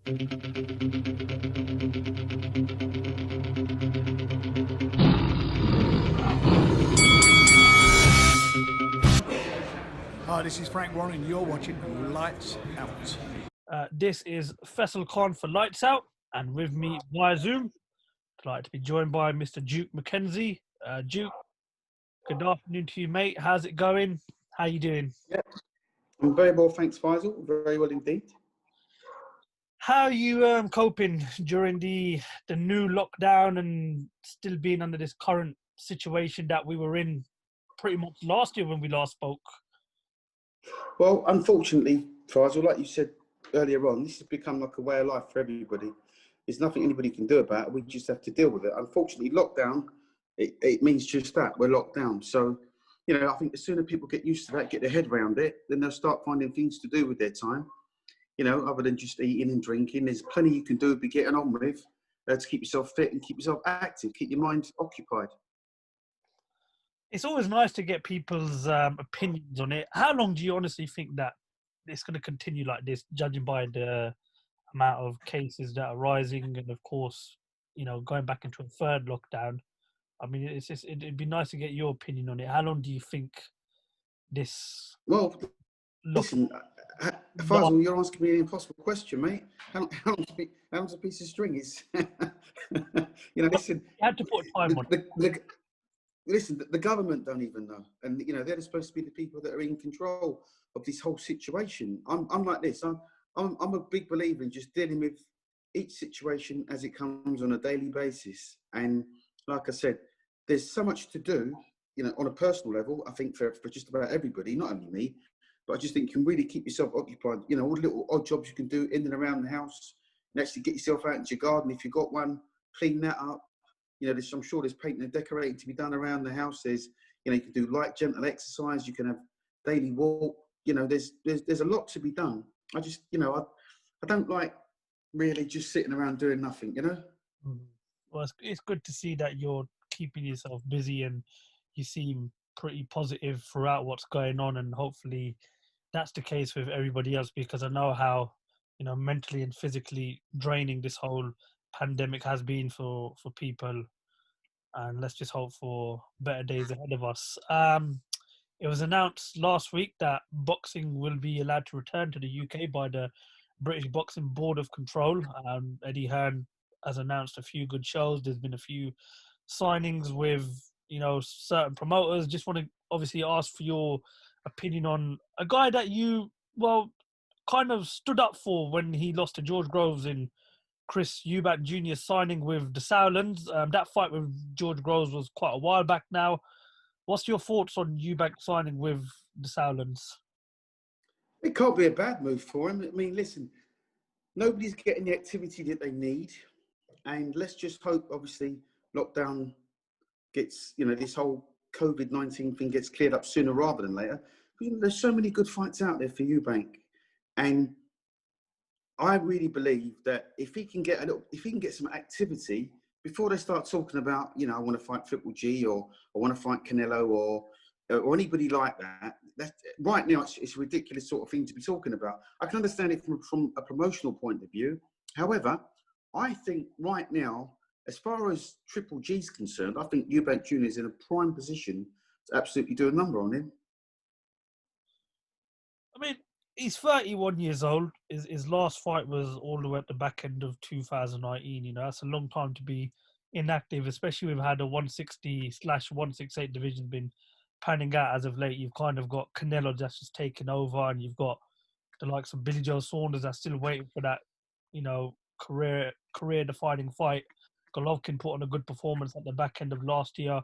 Hi, this is Frank Warren. You're watching Lights Out. This is FAISAL Khan for Lights Out, and with me via Zoom, I'd like to be joined by Mr. Duke Mckenzie. Duke, good afternoon to you, mate. How's it going? How you doing? Yeah, I'm very well, thanks, Faisal. Very well indeed. How are you coping during the new lockdown and still being under this current situation that we were in pretty much last year when we last spoke? Well, unfortunately, Faisal, like you said earlier on, this has become like a way of life for everybody. There's nothing anybody can do about it. We just have to deal with it. Unfortunately, lockdown, it means just that. We're locked down. So, you know, I think the sooner people get used to that, get their head around it, then they'll start finding things to do with their time, you know, other than just eating and drinking. There's plenty you can do, be getting on with to keep yourself fit and keep yourself active, keep your mind occupied. It's always nice to get people's opinions on it. How long do you honestly think that it's going to continue like this, judging by the amount of cases that are rising and, of course, you know, going back into a third lockdown? I mean, it'd be nice to get your opinion on it. How long do you think this? Well, listen, Faisal, you're asking me an impossible question, mate. How long's a piece of string? Is you know, listen. You had to put time on it. Listen, the government don't even know, and you know they're supposed to be the people that are in control of this whole situation. I'm like this. I'm a big believer in just dealing with each situation as it comes on a daily basis. And like I said, there's so much to do, you know, on a personal level. I think for just about everybody, not only me, but I just think you can really keep yourself occupied. You know, all the little odd jobs you can do in and around the house, and actually get yourself out into your garden if you've got one, clean that up. You know, I'm sure there's painting and decorating to be done around the house. There's, you know, you can do light, gentle exercise. You can have daily walk. You know, there's a lot to be done. I just, you know, I don't like really just sitting around doing nothing, you know? Well, it's good to see that you're keeping yourself busy and you seem pretty positive throughout what's going on, and hopefully that's the case with everybody else, because I know how, you know, mentally and physically draining this whole pandemic has been for people, and let's just hope for better days ahead of us. It was announced last week that boxing will be allowed to return to the UK by the British Boxing Board of Control. Eddie Hearn has announced a few good shows. There's been a few signings with, you know, certain promoters. Just want to obviously ask for your opinion on a guy that you, well, kind of stood up for when he lost to George Groves in Chris Eubank Jr. signing with the Sowlands. That fight with George Groves was quite a while back now. What's your thoughts on Eubank signing with the Sowlands? It can't be a bad move for him. I mean, listen, nobody's getting the activity that they need. And let's just hope, obviously, lockdown gets, you know, this whole COVID-19 thing gets cleared up sooner rather than later. Because, you know, there's so many good fights out there for Eubank. And I really believe that if he can get some activity before they start talking about, you know, I want to fight Triple G or I want to fight Canelo or anybody like that. Right now, it's a ridiculous sort of thing to be talking about. I can understand it from a promotional point of view. However, I think right now, as far as Triple G is concerned, I think Eubank Jr. is in a prime position to absolutely do a number on him. I mean, he's 31 years old. His last fight was all the way at the back end of 2019. You know, that's a long time to be inactive, especially with how the 160/168 division been panning out as of late. You've kind of got Canelo that's just taken over, and you've got the likes of Billy Joe Saunders that's still waiting for that, you know, career-defining fight. Golovkin put on a good performance at the back end of last year.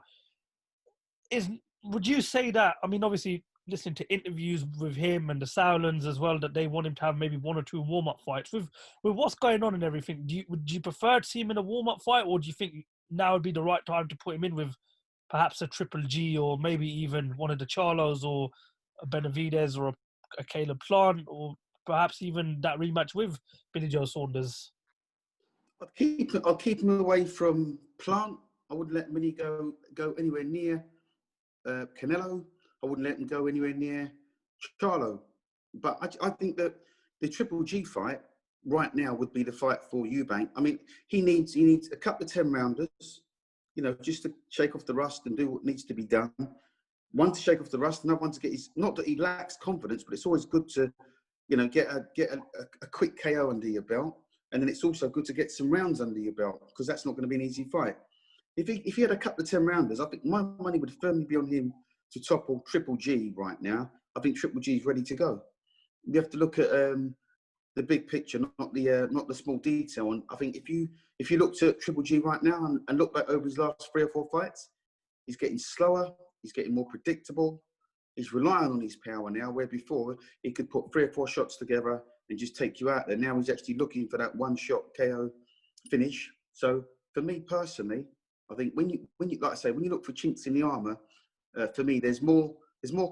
Would you say that? I mean, obviously, listening to interviews with him and the Sowlands as well, that they want him to have maybe one or two warm-up fights. With what's going on and everything, would you prefer to see him in a warm-up fight, or do you think now would be the right time to put him in with perhaps a Triple G or maybe even one of the Charlos or a Benavidez or a Caleb Plant, or perhaps even that rematch with Billy Joe Saunders? I'll keep him away from Plant. I wouldn't let Mini go anywhere near Canelo. I wouldn't let him go anywhere near Charlo. But I think that the Triple G fight right now would be the fight for Eubank. I mean, he needs a couple of 10-rounders, you know, just to shake off the rust and do what needs to be done. One to shake off the rust, another one to get his, not that he lacks confidence, but it's always good to, you know, get a quick KO under your belt. And then it's also good to get some rounds under your belt, because that's not going to be an easy fight. If he had a couple of 10-rounders, I think my money would firmly be on him to topple Triple G right now. I think Triple G is ready to go. You have to look at the big picture, not the small detail. And I think if you looked at Triple G right now and look back over his last 3 or 4 fights, he's getting slower, he's getting more predictable. He's relying on his power now, where before he could put 3 or 4 shots together and just take you out there. Now he's actually looking for that one-shot KO finish. So for me personally, I think when you like I say, when you look for chinks in the armour, for me there's more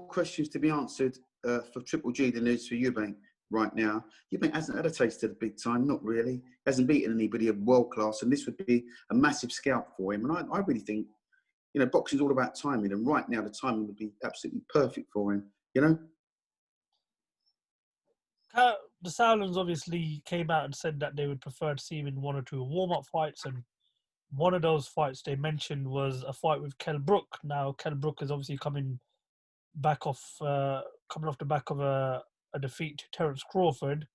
questions to be answered for Triple G than there is for Eubank right now. Eubank hasn't had a taste of the big time, not really. Hasn't beaten anybody of world class, and this would be a massive scalp for him. And I really think, you know, boxing's all about timing, and right now the timing would be absolutely perfect for him, you know? The Sauerlands obviously came out and said that they would prefer to see him in 1 or 2 warm-up fights, and one of those fights they mentioned was a fight with Kell Brook. Now, Kell Brook is obviously coming off the back of a defeat to Terence Crawford.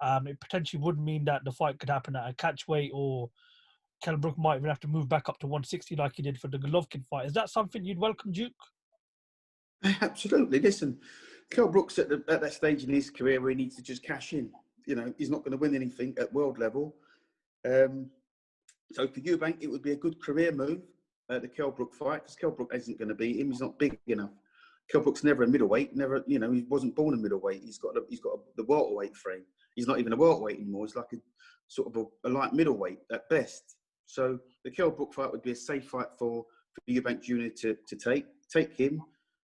It potentially would mean that the fight could happen at a catch weight, or Kell Brook might even have to move back up to 160 like he did for the Golovkin fight. Is that something you'd welcome, Duke? Absolutely. Listen, Kell Brook's at that stage in his career where he needs to just cash in. You know, he's not going to win anything at world level. So for Eubank, it would be a good career move, the Kell Brook fight, because Kell Brook isn't going to beat him. He's not big enough. Kell Brook's never a middleweight. Never, you know, he wasn't born a middleweight. He's got the welterweight frame. He's not even a welterweight anymore. He's like a sort of a light middleweight at best. So the Kell Brook fight would be a safe fight for Eubank Jr. to take him,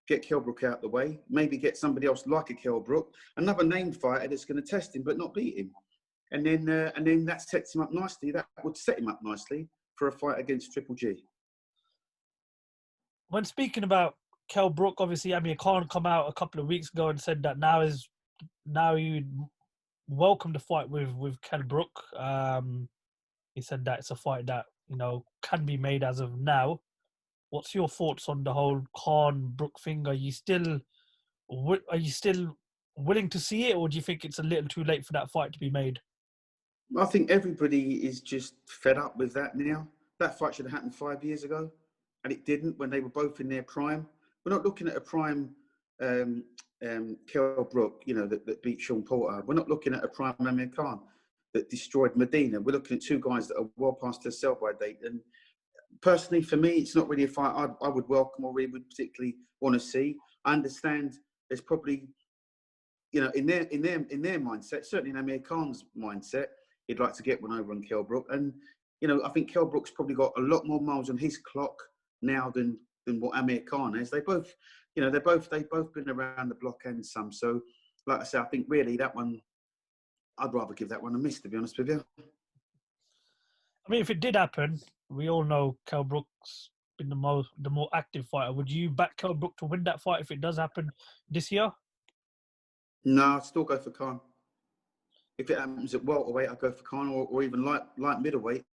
get Kell Brook out the way, maybe get somebody else like a Kell Brook, another named fighter that's going to test him but not beat him. And then that sets him up nicely. That would set him up nicely for a fight against Triple G. When speaking about Kell Brook, obviously Amir Khan come out a couple of weeks ago and said that now you'd welcome the fight with Kell Brook. He said that it's a fight that, you know, can be made as of now. What's your thoughts on the whole Khan Brook thing? Are you still willing to see it, or do you think it's a little too late for that fight to be made? I think everybody is just fed up with that now. That fight should have happened 5 years ago, and it didn't when they were both in their prime. We're not looking at a prime Kell Brook, you know, that beat Sean Porter. We're not looking at a prime Amir Khan that destroyed Medina. We're looking at 2 guys that are well past their sell-by date. And personally, for me, it's not really a fight I would welcome or really would particularly want to see. I understand there's probably, you know, in their mindset, certainly in Amir Khan's mindset, he'd like to get one over on Kell Brook. And, you know, I think Kell Brook's probably got a lot more miles on his clock now than what Amir Khan has. They both, you know, they've both been around the block and some. So, like I said, I think really that one, I'd rather give that one a miss, to be honest with you. I mean, if it did happen, we all know Kell Brook's been the more active fighter. Would you back Kell Brook to win that fight if it does happen this year? No, I'd still go for Khan. If it happens at welterweight, I'd go for Khan, or even light middleweight.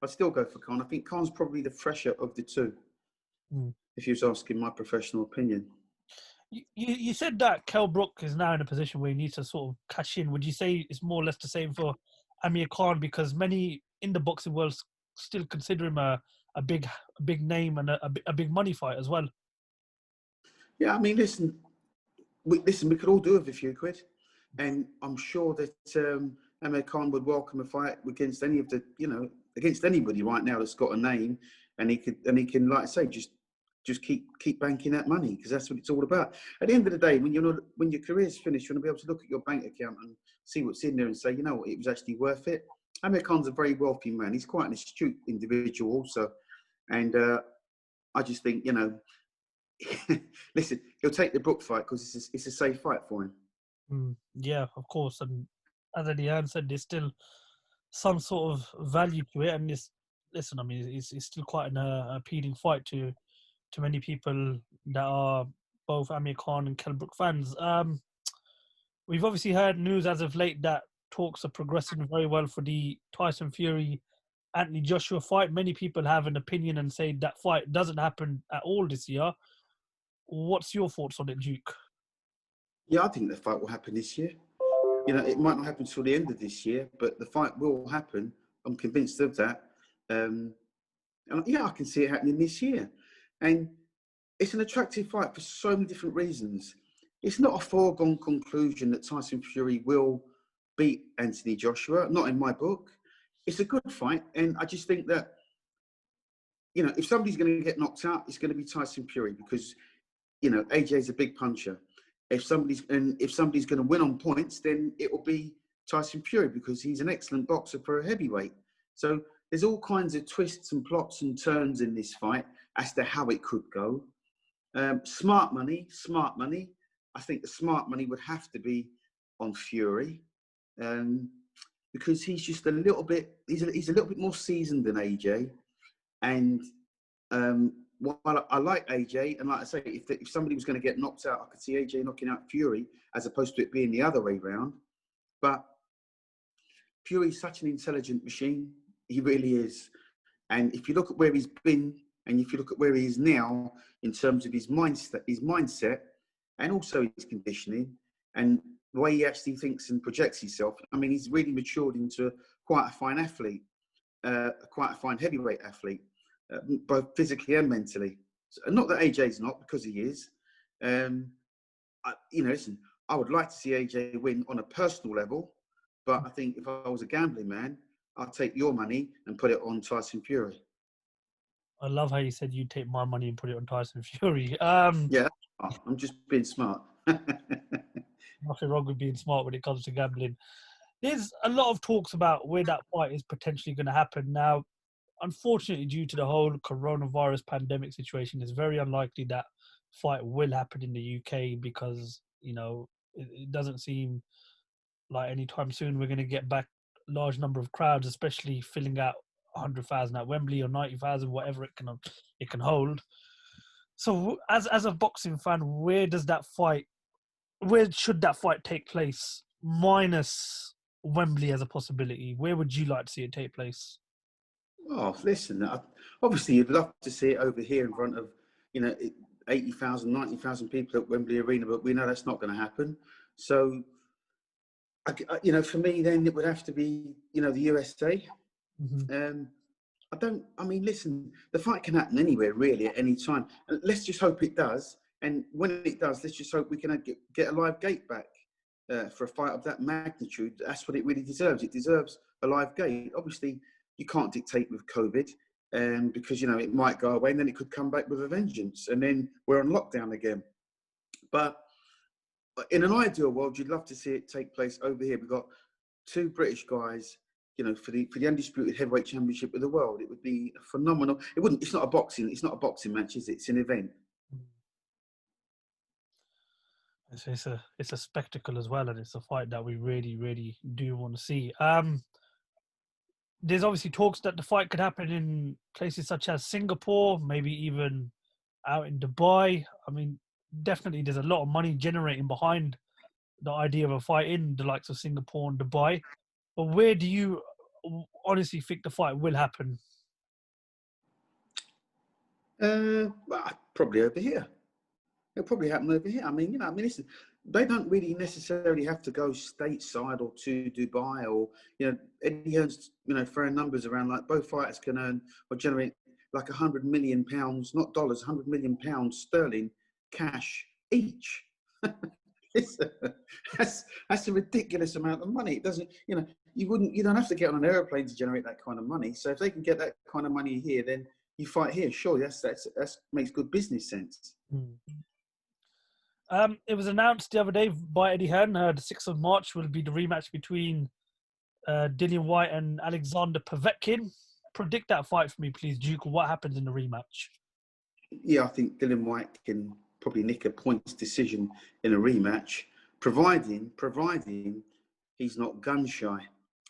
I'd still go for Khan. I think Khan's probably the fresher of the 2, if you was asking my professional opinion. You said that Kell Brook is now in a position where he needs to sort of cash in. Would you say it's more or less the same for Amir Khan, because many in the boxing world still consider him a big name and a big money fight as well? Yeah, I mean, listen, we could all do with a few quid, and I'm sure that Amir Khan would welcome a fight against any of the, you know, against anybody right now that's got a name, and he can, like I say, just keep banking that money, because that's what it's all about. At the end of the day, when your career's finished, you want to be able to look at your bank account and see what's in there and say, you know what, it was actually worth it. Amir Khan's a very wealthy man. He's quite an astute individual also, and I just think, you know, listen, he'll take the Brook fight because it's a safe fight for him. Yeah, of course. And as Eddie Hearn said, there's still some sort of value to it. And listen, I mean, it's still quite an appealing fight to many people that are both Amir Khan and Kell Brook fans. We've obviously heard news as of late that talks are progressing very well for the Tyson Fury Anthony Joshua fight. Many people have an opinion and say that fight doesn't happen at all this year. What's your thoughts on it, Duke? Yeah, I think the fight will happen this year. You know, it might not happen till the end of this year, but the fight will happen. I'm convinced of that. And yeah, I can see it happening this year. And it's an attractive fight for so many different reasons. It's not a foregone conclusion that Tyson Fury will beat Anthony Joshua, not in my book. It's a good fight. And I just think that, you know, if somebody's going to get knocked out, it's going to be Tyson Fury because, you know, AJ's a big puncher. If somebody's going to win on points, then it will be Tyson Fury because he's an excellent boxer for a heavyweight. So there's all kinds of twists and plots and turns in this fight as to how it could go. Smart money. I think the smart money would have to be on Fury because he's just a little bit. He's a little bit more seasoned than AJ, and while I like AJ, and like I say, if somebody was going to get knocked out, I could see AJ knocking out Fury as opposed to it being the other way round. But Fury's such an intelligent machine. He really is. And if you look at where he's been and if you look at where he is now in terms of his mindset and also his conditioning and the way he actually thinks and projects himself, I mean, he's really matured into quite a fine athlete, quite a fine heavyweight athlete, both physically and mentally. So, not that AJ's not, because he is. Listen, I would like to see AJ win on a personal level, but I think if I was a gambling man, I'd take your money and put it on Tyson Fury. I love how you said you'd take my money and put it on Tyson Fury. Yeah, I'm just being smart. Nothing wrong with being smart when it comes to gambling. There's a lot of talks about where that fight is potentially going to happen. Now, unfortunately, due to the whole coronavirus pandemic situation, it's very unlikely that fight will happen in the UK because, you know, it doesn't seem like anytime soon we're going to get back a large number of crowds, especially filling out 100,000 at Wembley or 90,000, whatever it can hold. So, as a boxing fan, where should that fight take place? Minus Wembley as a possibility, where would you like to see it take place? Oh, listen, obviously you'd love to see it over here in front of, 80,000, 90,000 people at Wembley Arena, but we know that's not going to happen. So, for me, then it would have to be, the USA. Mm-hmm. Listen, the fight can happen anywhere, really, at any time. And let's just hope it does. And when it does, let's just hope we can get a live gate back for a fight of that magnitude. That's what it really deserves. It deserves a live gate. Obviously, you can't dictate with COVID because, it might go away and then it could come back with a vengeance. And then we're on lockdown again. But in an ideal world, you'd love to see it take place over here. We've got two British guys, for the undisputed heavyweight championship of the world. It would be phenomenal. It's not a boxing match, is it? It's an event. It's a spectacle as well, and it's a fight that we really, really do want to see. There's obviously talks that the fight could happen in places such as Singapore, maybe even out in Dubai. I mean, definitely there's a lot of money generating behind the idea of a fight in the likes of Singapore and Dubai. But where do you honestly think the fight will happen? Probably over here. It'll probably happen over here. Listen, they don't really necessarily have to go stateside or to Dubai or, Eddie earns, fair numbers around, like both fighters can earn or generate like £100 million, not dollars, £100 million sterling cash each. That's a ridiculous amount of money. It doesn't, you don't have to get on an airplane to generate that kind of money. So if they can get that kind of money here, then you fight here. Sure, that makes good business sense. It was announced the other day by Eddie Hearn. The 6th of March will be the rematch between Dillian Whyte and Alexander Povetkin. Predict that fight for me, please, Duke. What happens in the rematch? Yeah, I think Dillian Whyte can probably nick a points decision in a rematch, providing he's not gun shy.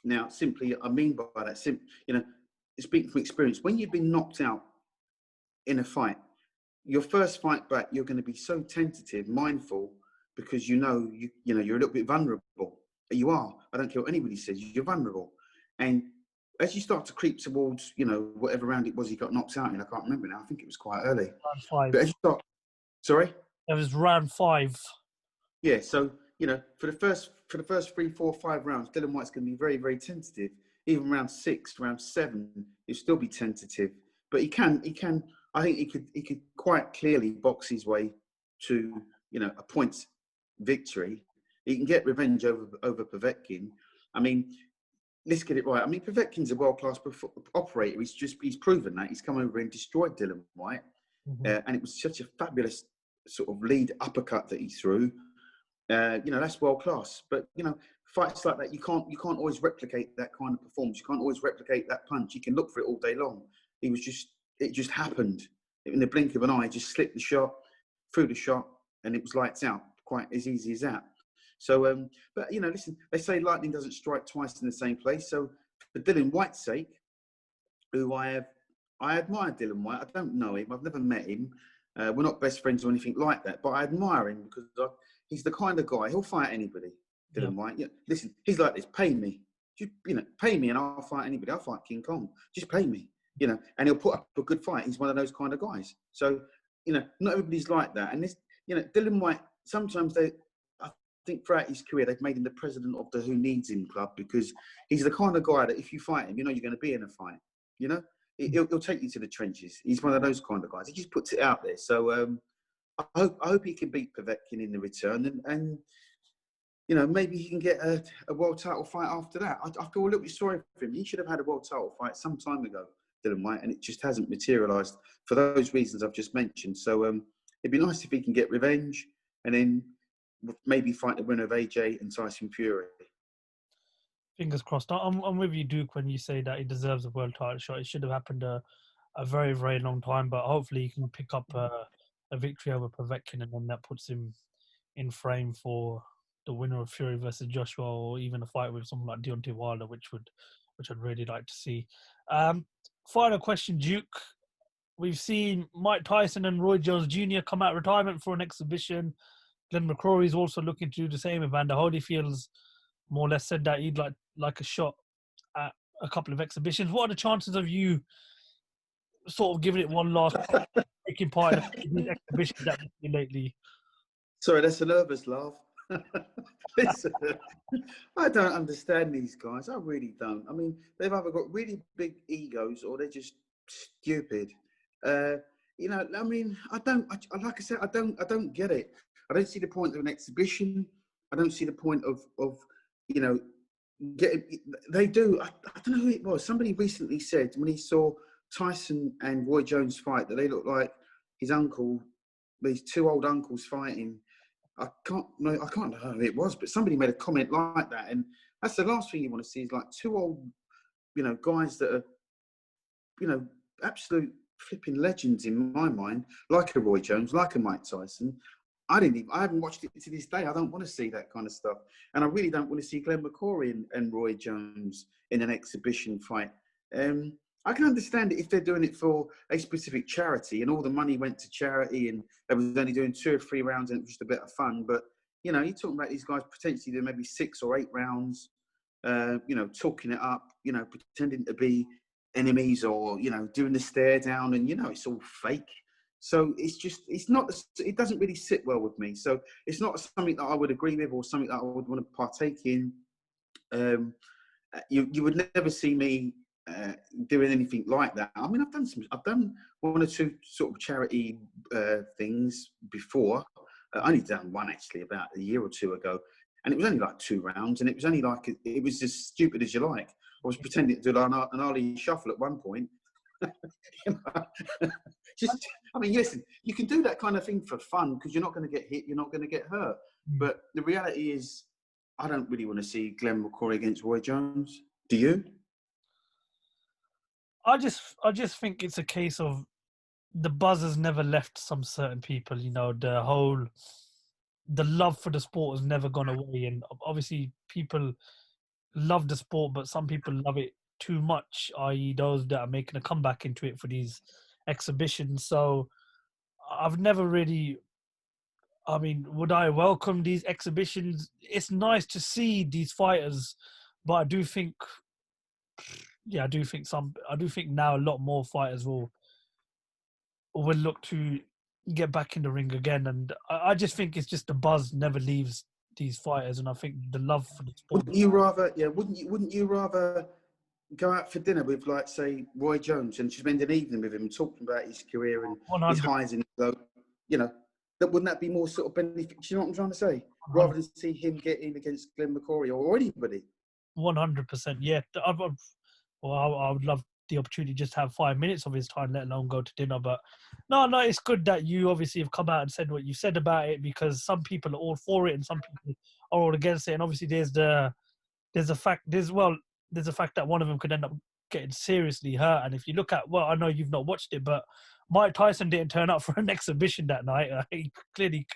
Now, simply, I mean by that, speaking from experience, when you've been knocked out in a fight, your first fight back, you're going to be so tentative, mindful, because you're a little bit vulnerable. You are. I don't care what anybody says. You're vulnerable. And as you start to creep towards, whatever round it was he got knocked out in, I can't remember now. I think it was quite early. Round 5. But as you start, sorry? It was round 5. Yeah, so, for the first 3, 4, 5 rounds, Dylan White's going to be very, very tentative. Even round 6, round 7, he'll still be tentative. But he can, I think he could quite clearly box his way to, a points victory. He can get revenge over Povetkin. I mean, let's get it right. I mean, Povetkin's a world-class operator. He's proven that. He's come over and destroyed Dylan White. And it was such a fabulous sort of lead uppercut that he threw. That's world-class. But, fights like that, you can't always replicate that kind of performance. You can't always replicate that punch. You can look for it all day long. It just happened. In the blink of an eye, he just slipped the shot, threw the shot, and it was lights out. Quite as easy as that. So, but, listen, they say lightning doesn't strike twice in the same place. So for Dylan White's sake, who I admire Dylan White. I don't know him. I've never met him. We're not best friends or anything like that. But I admire him because he's the kind of guy, he'll fight anybody, Dylan White. Yeah, listen, he's like this, pay me. Just, pay me and I'll fight anybody. I'll fight King Kong. Just pay me, and he'll put up a good fight. He's one of those kind of guys. So, not everybody's like that. And this, Dylan White, sometimes I think throughout his career, they've made him the president of the Who Needs Him club because he's the kind of guy that if you fight him, you're going to be in a fight, He'll take you to the trenches. He's one of those kind of guys. He just puts it out there. So I hope he can beat Povetkin in the return, and maybe he can get a world title fight after that. I feel a little bit sorry for him. He should have had a world title fight some time ago, Dylan White, and it just hasn't materialised for those reasons I've just mentioned. So it'd be nice if he can get revenge and then maybe fight the winner of AJ and Tyson Fury. Fingers crossed. I'm with you, Duke, when you say that he deserves a world title shot. It should have happened a very, very long time, but hopefully he can pick up a victory over Povetkin, and then that puts him in frame for the winner of Fury versus Joshua, or even a fight with someone like Deontay Wilder, which I'd really like to see. Final question, Duke. We've seen Mike Tyson and Roy Jones Jr. come out of retirement for an exhibition. Glenn McCrory is also looking to do the same. Evander Holyfield's more or less said that he'd like a shot at a couple of exhibitions. What are the chances of you sort of giving it one last taking part in these exhibitions that we've seen lately? Sorry, that's a nervous laugh. Listen, I don't understand these guys. I really don't. I mean, they've either got really big egos or they're just stupid. I mean, like I said, I don't get it. I don't see the point of an exhibition. I don't see the point of they do. I don't know who it was. Somebody recently said when he saw Tyson and Roy Jones fight that they look like his uncle, these two old uncles fighting. I can't know who it was, but somebody made a comment like that, and that's the last thing you want to see is like two old, guys that are, absolute flipping legends in my mind, like a Roy Jones, like a Mike Tyson. I haven't watched it to this day. I don't want to see that kind of stuff. And I really don't want to see Glenn McCrory and Roy Jones in an exhibition fight. I can understand it if they're doing it for a specific charity and all the money went to charity and they was only doing 2 or 3 rounds and it was just a bit of fun. But, you're talking about these guys potentially doing maybe 6 or 8 rounds, talking it up, pretending to be enemies or, doing the stare down and, it's all fake. So it doesn't really sit well with me. So it's not something that I would agree with or something that I would want to partake in. You would never see me doing anything like that. I mean, I've done 1 or 2 sort of charity things before. I only done one actually about a year or 2 ago, and it was only like 2 rounds, and it was only like it was as stupid as you like. I was pretending to do an Ollie shuffle at one point. I mean, listen, you can do that kind of thing for fun because you're not going to get hit, you're not going to get hurt. But the reality is, I don't really want to see Glenn McCrory against Roy Jones. Do you? I just think it's a case of the buzz has never left some certain people. The love for the sport has never gone away, and obviously people love the sport, but some people love it too much, i.e. those that are making a comeback into it for these exhibitions. So I've never really I mean, would I welcome these exhibitions? It's nice to see these fighters, but I do think, yeah, I do think now a lot more fighters will look to get back in the ring again, and I just think it's just the buzz never leaves these fighters, and I think the love for the sport. Wouldn't you rather go out for dinner with, like, say, Roy Jones and spend an evening with him and talking about his career and his 100. highs and lows? You know, wouldn't that be more sort of beneficial? You know what I'm trying to say? Rather than see him get in against Glenn McCory or anybody. 100%. Yeah, I would love the opportunity to just have 5 minutes of his time, let alone go to dinner. But no, it's good that you obviously have come out and said what you said about it, because some people are all for it and some people are all against it. And obviously, there's a fact that one of them could end up getting seriously hurt. And if you look at, well, I know you've not watched it, but Mike Tyson didn't turn up for an exhibition that night. He clearly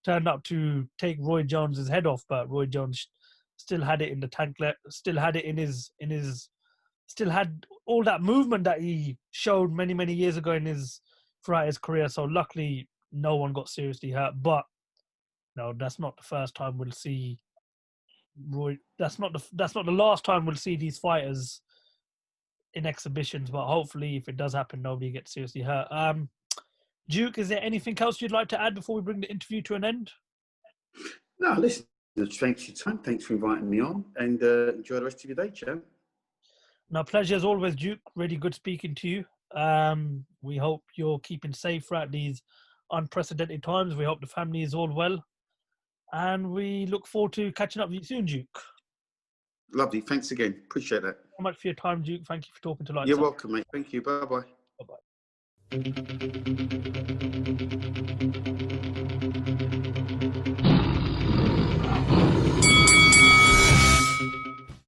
turned up to take Roy Jones's head off, but Roy Jones still had it in the tank, still had it in his, still had all that movement that he showed many years ago throughout his career. So luckily, no one got seriously hurt. But no, that's not the first time we'll see Roy. That's not the last time we'll see these fighters in exhibitions. But hopefully, if it does happen, nobody gets seriously hurt. Duke, is there anything else you'd like to add before we bring the interview to an end? No, listen, thanks for your time. Thanks for inviting me on, and enjoy the rest of your day, champ. No, pleasure as always, Duke. Really good speaking to you. We hope you're keeping safe throughout these unprecedented times. We hope the family is all well. And we look forward to catching up with you soon, Duke. Lovely. Thanks again. Appreciate that. Thank you so much for your time, Duke. Thank you for talking to Lights You're Up. welcome, mate. Thank you. Bye-bye. Bye-bye.